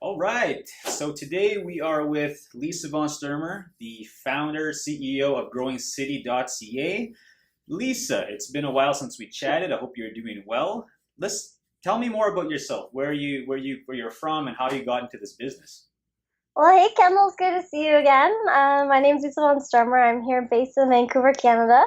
All right. So today we are with Lisa von Sturmer, the founder, CEO of GrowingCity.ca. Lisa, it's been a while since we chatted. I hope you're doing well. Let's tell me more about yourself. Where you're from, and how you got into this business. Well, hey Kendall, it's good to see you again. My name's Lisa von Sturmer. I'm here based in Vancouver, Canada,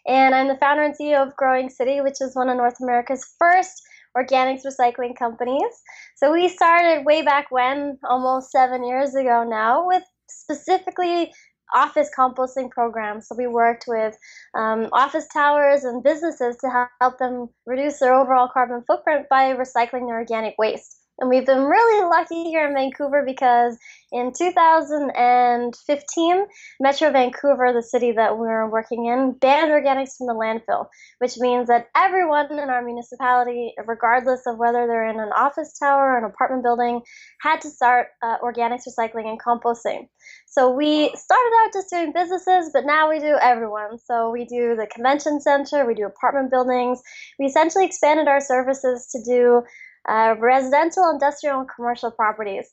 and I'm the founder and CEO of Growing City, which is one of North America's first organics recycling companies. So we started way back when, almost 7 years ago now, with specifically office composting programs. So we worked with office towers and businesses to help them reduce their overall carbon footprint by recycling their organic waste. And we've been really lucky here in Vancouver because in 2015, Metro Vancouver, the city that we're working in, banned organics from the landfill, which means that everyone in our municipality, regardless of whether they're in an office tower or an apartment building, had to start organics recycling and composting. So we started out just doing businesses, but now we do everyone. So we do the convention center, we do apartment buildings. We essentially expanded our services to do residential, industrial, and commercial properties.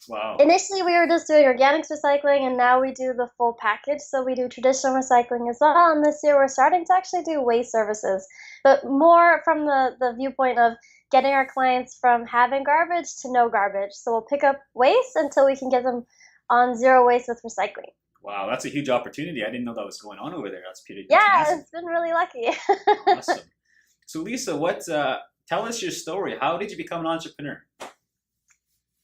Wow. Initially, we were just doing organics recycling, and now we do the full package. So we do traditional recycling as well, and this year we're starting to actually do waste services, but more from the viewpoint of getting our clients from having garbage to no garbage. So we'll pick up waste until we can get them on zero waste with recycling. Wow, that's a huge opportunity. I didn't know that was going on over there. That's pretty. That's Yeah, massive. it's been really lucky. Awesome. So Lisa, tell us your story. How did you become an entrepreneur?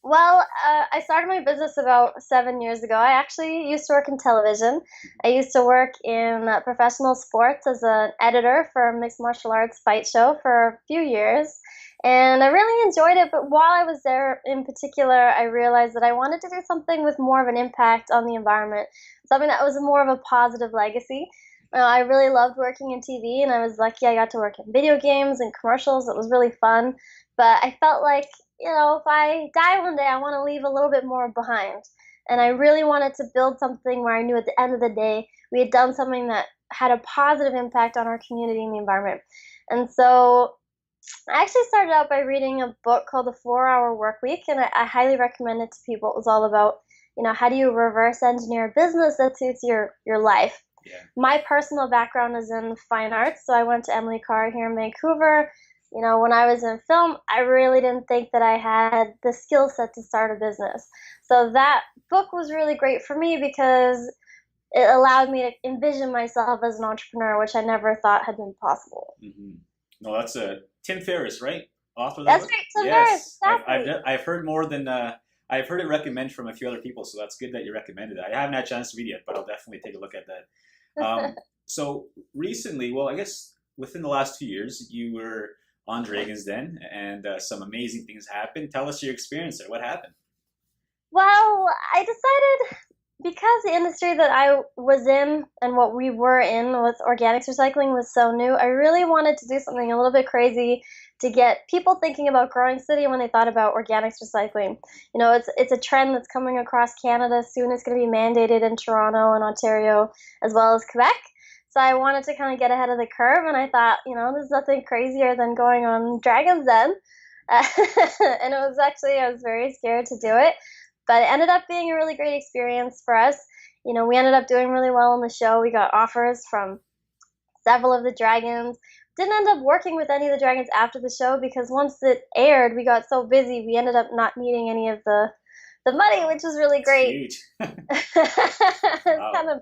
Well, I started my business about 7 years ago. I actually used to work in television. I used to work in professional sports as an editor for a mixed martial arts fight show for a few years. And I really enjoyed it, but while I was there in particular, I realized that I wanted to do something with more of an impact on the environment, something that was more of a positive legacy. I really loved working in TV, and I was lucky I got to work in video games and commercials. It was really fun, but I felt like, if I die one day, I want to leave a little bit more behind. And I really wanted to build something where I knew at the end of the day, we had done something that had a positive impact on our community and the environment. And so I actually started out by reading a book called The 4 Hour Workweek, and I highly recommend it to people. It was all about, how do you reverse engineer a business that suits your life. Yeah. My personal background is in fine arts, so I went to Emily Carr here in Vancouver. When I was in film, I really didn't think that I had the skill set to start a business. So that book was really great for me because it allowed me to envision myself as an entrepreneur, which I never thought had been possible. Mm-hmm. No, that's Tim Ferriss, right? Author of that That's book? right, Tim Yes. Ferriss, exactly. I've heard more than I've heard it recommended from a few other people, so that's good that you recommended it. I haven't had a chance to read it yet, but I'll definitely take a look at that. So recently, well, I guess within the last 2 years, you were on Dragons Den, and some amazing things happened. Tell us your experience there. What happened? Well, I decided because the industry that I was in and what we were in with organics recycling was so new, I really wanted to do something a little bit crazy to get people thinking about Growing City when they thought about organics recycling. It's a trend that's coming across Canada. Soon it's going to be mandated in Toronto and Ontario as well as Quebec. So I wanted to kind of get ahead of the curve, and I thought, there's nothing crazier than going on Dragons Den. And I was very scared to do it, but it ended up being a really great experience for us. We ended up doing really well on the show. We got offers from several of the dragons. Didn't end up working with any of the dragons after the show because once it aired, we got so busy, we ended up not needing any of the money, which was really great. It's It's kind of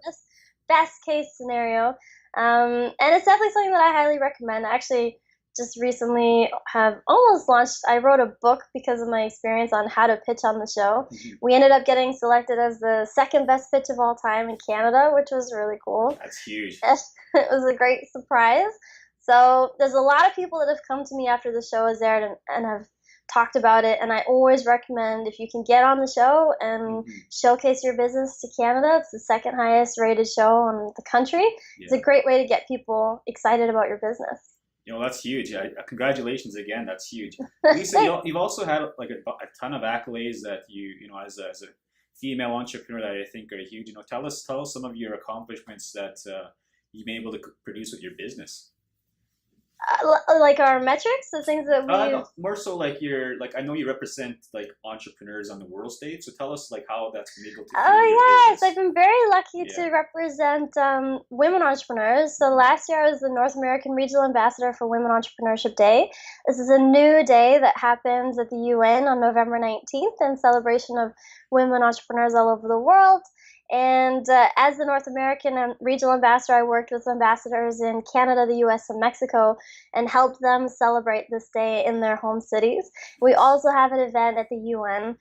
best case scenario. And it's definitely something that I highly recommend. I actually just recently have almost launched, I wrote a book because of my experience on how to pitch on the show. Mm-hmm. We ended up getting selected as the second best pitch of all time in Canada, which was really cool. That's huge. It was a great surprise. So there's a lot of people that have come to me after the show has aired and have talked about it, and I always recommend if you can get on the show and showcase your business to Canada. It's the second highest rated show in the country. Yeah. It's a great way to get people excited about your business. That's huge. Congratulations again. That's huge. Lisa, you've also had like a ton of accolades that as a female entrepreneur that I think are huge. Tell us some of your accomplishments that you've been able to produce with your business. Like our metrics, the things that we more so like I know you represent like entrepreneurs on the world stage. So tell us like how that's been able to fuel Oh your yes, business. I've been very lucky Yeah. to represent women entrepreneurs. So last year I was the North American Regional Ambassador for Women Entrepreneurship Day. This is a new day that happens at the UN on November 19th in celebration of women entrepreneurs all over the world. And as the North American Regional Ambassador, I worked with ambassadors in Canada, the US, and Mexico and helped them celebrate this day in their home cities. We also have an event at the UN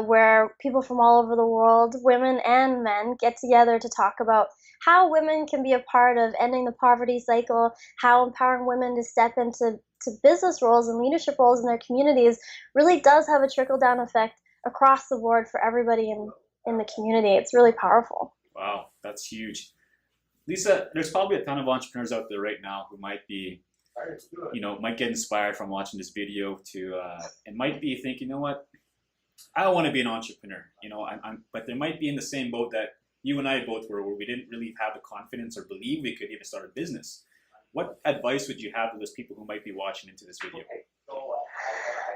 where people from all over the world, women and men, get together to talk about how women can be a part of ending the poverty cycle, how empowering women to step into business roles and leadership roles in their communities really does have a trickle-down effect across the board for everybody in the community. It's really powerful. Wow, that's huge. Lisa, there's probably a ton of entrepreneurs out there right now who might be, might get inspired from watching this video and might be thinking, you know what, I don't want to be an entrepreneur, but they might be in the same boat that you and I both were, where we didn't really have the confidence or believe we could even start a business. What advice would you have to those people who might be watching into this video?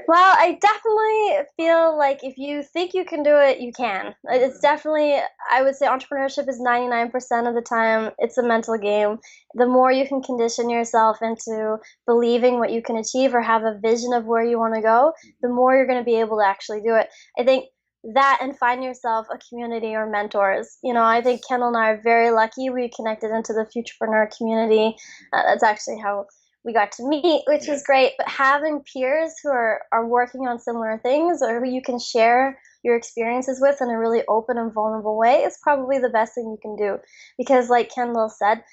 Well, I definitely feel like if you think you can do it, you can. It's definitely, I would say entrepreneurship is 99% of the time, it's a mental game. The more you can condition yourself into believing what you can achieve or have a vision of where you want to go, the more you're going to be able to actually do it. I think that and find yourself a community or mentors. I think Kendal and I are very lucky. We connected into the Futurepreneur community. That's actually how we got to meet, which is great. But having peers who are working on similar things or who you can share your experiences with in a really open and vulnerable way is probably the best thing you can do. Because like Kendal said,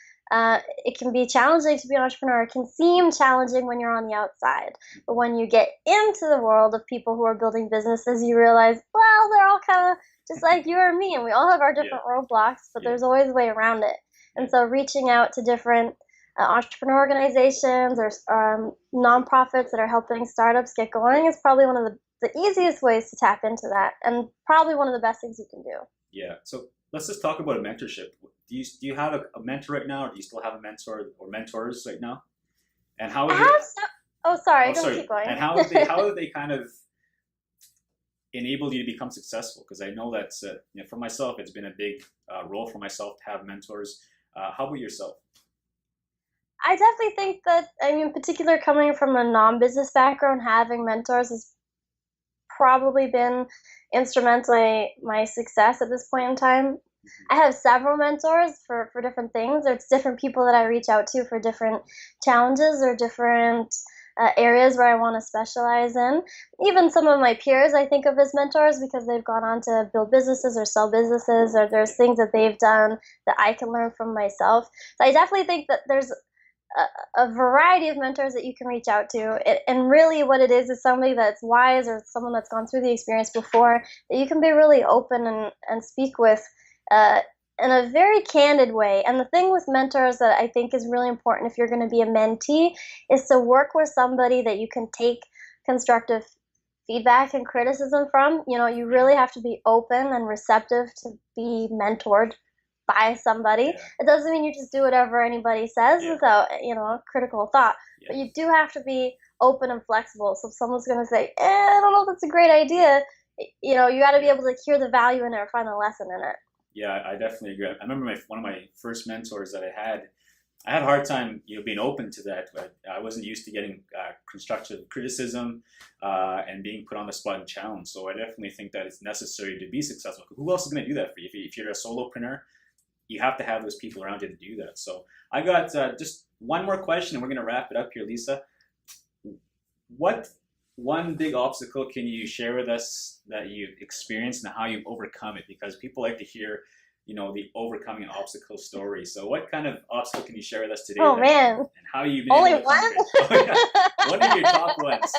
it can be challenging to be an entrepreneur. It can seem challenging when you're on the outside. But when you get into the world of people who are building businesses, you realize, well, they're all kind of just like you or me, and we all have our different roadblocks, but there's always a way around it. And so reaching out to different entrepreneur organizations or nonprofits that are helping startups get going is probably one of the easiest ways to tap into that, and probably one of the best things you can do. Yeah. So let's just talk about a mentorship. Do you have a mentor right now, or do you still have a mentor or mentors right now? And how? Sorry, keep going. And how have they kind of enabled you to become successful? Because I know that's for myself, it's been a big role for myself to have mentors. How about yourself? I definitely think that, in particular, coming from a non-business background, having mentors has probably been instrumental in my success at this point in time. I have several mentors for different things. There's different people that I reach out to for different challenges or different areas where I want to specialize in. Even some of my peers I think of as mentors because they've gone on to build businesses or sell businesses, or there's things that they've done that I can learn from myself. So I definitely think that there's a variety of mentors that you can reach out to. And really what it is somebody that's wise or someone that's gone through the experience before that you can be really open and speak with in a very candid way. And the thing with mentors that I think is really important if you're going to be a mentee is to work with somebody that you can take constructive feedback and criticism from. You really have to be open and receptive to be mentored by somebody. It doesn't mean you just do whatever anybody says without critical thought, but you do have to be open and flexible. So if someone's going to say, I don't know if that's a great idea, you got to be able to hear the value in it or find the lesson in it. Yeah, I definitely agree. I remember one of my first mentors that I had a hard time being open to that, but I wasn't used to getting constructive criticism and being put on the spot and challenged. So I definitely think that it's necessary to be successful. Who else is going to do that for you? If you're a solopreneur, you have to have those people around you to do that. So I got just one more question and we're going to wrap it up here, Lisa. What one big obstacle can you share with us that you've experienced and how you've overcome it? Because people like to hear, the overcoming an obstacle story. So what kind of obstacle can you share with us today? Oh, man. And how you've been Only able to one? Oh, yeah. One of your top ones.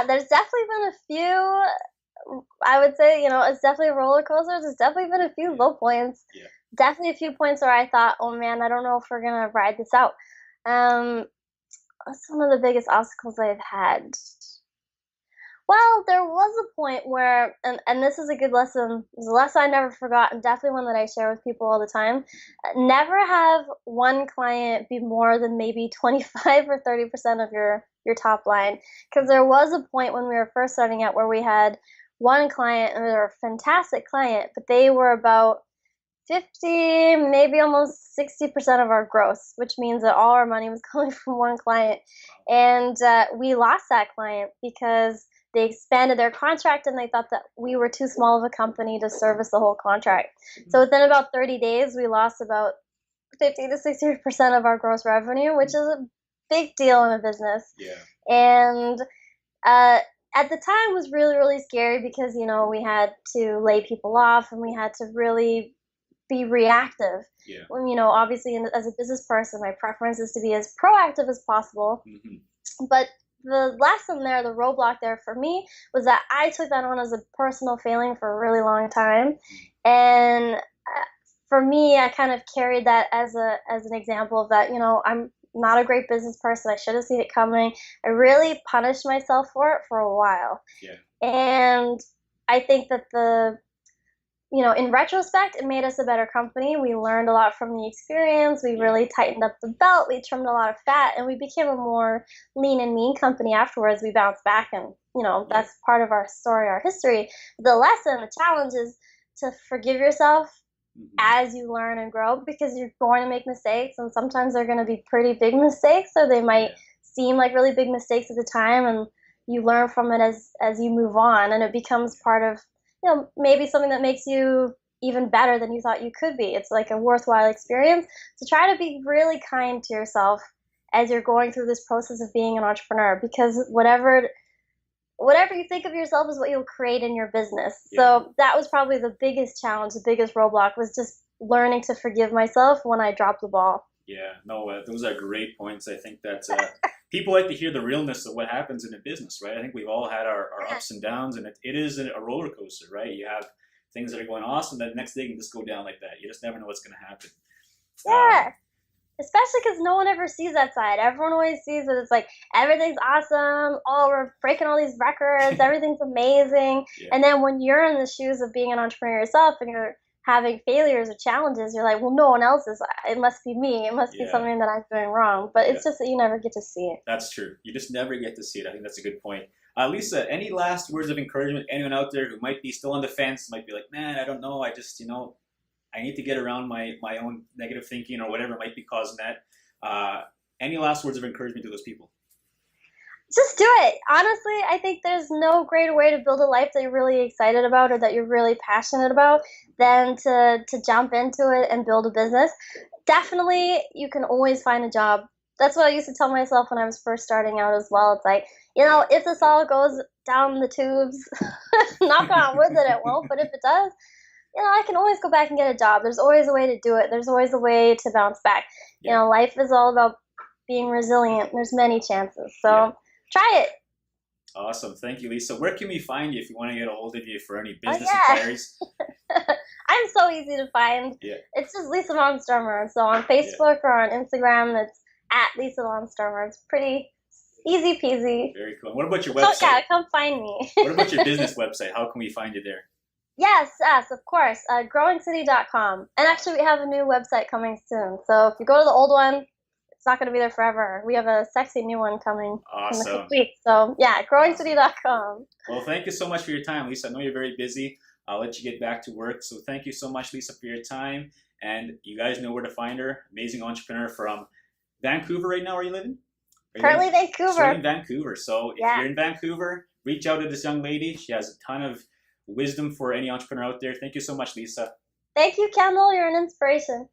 There's definitely been a few. I would say, it's definitely a roller coaster. There's definitely been a few low points. Yeah. Definitely a few points where I thought, oh man, I don't know if we're going to ride this out. That's one of the biggest obstacles I've had. Well, there was a point where, and this is a good lesson, it's a lesson I never forgot, and definitely one that I share with people all the time. Never have one client be more than maybe 25 or 30% of your your top line. Because there was a point when we were first starting out where we had one client, and they were a fantastic client, but they were about 50, maybe almost 60% of our gross, which means that all our money was coming from one client. And we lost that client because they expanded their contract and they thought that we were too small of a company to service the whole contract. So within about 30 days, we lost about 50 to 60% of our gross revenue, which is a big deal in a business. Yeah. And at the time was really, really scary because, you know, we had to lay people off and we had to really be reactive. Yeah. When, you know, obviously as a business person, my preference is to be as proactive as possible. But the lesson there, the roadblock there for me was that I took that on as a personal failing for a really long time. And for me, I kind of carried that as an example of that, you know, I'm not a great business person. I should have seen it coming. I really punished myself for it for a while. Yeah. And I think that you know, in retrospect, it made us a better company. We learned a lot from the experience. We really tightened up the belt. We trimmed a lot of fat, and we became a more lean and mean company afterwards. We bounced back, and, you know, that's part of our story, our history. The lesson, the challenge is to forgive yourself as you learn and grow, because you're going to make mistakes, and sometimes they're going to be pretty big mistakes, so they might seem like really big mistakes at the time, and you learn from it as you move on, and it becomes part of, you know, maybe something that makes you even better than you thought you could be. It's like a worthwhile experience. So try to be really kind to yourself as you're going through this process of being an entrepreneur, because whatever you think of yourself is what you'll create in your business. So that was probably the biggest challenge, the biggest roadblock, was just learning to forgive myself when I dropped the ball. Yeah, no, those are great points. I think that people like to hear the realness of what happens in a business, right? I think we've all had our ups and downs, and it is a roller coaster, right? You have things that are going awesome, then the next day can just go down like that. You just never know what's going to happen. Yeah, especially because no one ever sees that side. Everyone always sees that it's like, everything's awesome, oh, we're breaking all these records, everything's amazing. And then when you're in the shoes of being an entrepreneur yourself and you're having failures or challenges, you're like, well, no one else is. It must be me. It must be something that I'm doing wrong. But it's just that you never get to see it. That's true. You just never get to see it. I think that's a good point. Lisa, any last words of encouragement? Anyone out there who might be still on the fence, might be like, man, I don't know. I just, you know, I need to get around my own negative thinking or whatever might be causing that. Any last words of encouragement to those people? Just do it. Honestly, I think there's no greater way to build a life that you're really excited about or that you're really passionate about than to jump into it and build a business. Definitely, you can always find a job. That's what I used to tell myself when I was first starting out as well. It's like, you know, if this all goes down the tubes, knock on wood that it won't, but if it does, you know, I can always go back and get a job. There's always a way to do it. There's always a way to bounce back. You know, life is all about being resilient. There's many chances. So try it. Awesome. Thank you, Lisa. Where can we find you if we want to get a hold of you for any business inquiries? I'm so easy to find. It's just Lisa Von Sturmer. So on Facebook or on Instagram, it's at Lisa Von Sturmer. It's pretty easy peasy. Very cool. What about your website? So, yeah, come find me. What about your business website? How can we find you there? Yes, of course. GrowingCity.com. And actually, we have a new website coming soon. So if you go to the old one, it's not going to be there forever. We have a sexy new one coming in a couple weeks. So yeah, GrowingCity.com. Well, thank you so much for your time, Lisa. I know you're very busy. I'll let you get back to work. So thank you so much, Lisa, for your time. And you guys know where to find her. Amazing entrepreneur from Vancouver right now. Where are you living? Currently Vancouver. So in Vancouver. So if you're in Vancouver, reach out to this young lady. She has a ton of wisdom for any entrepreneur out there. Thank you so much, Lisa. Thank you, Kendal. You're an inspiration.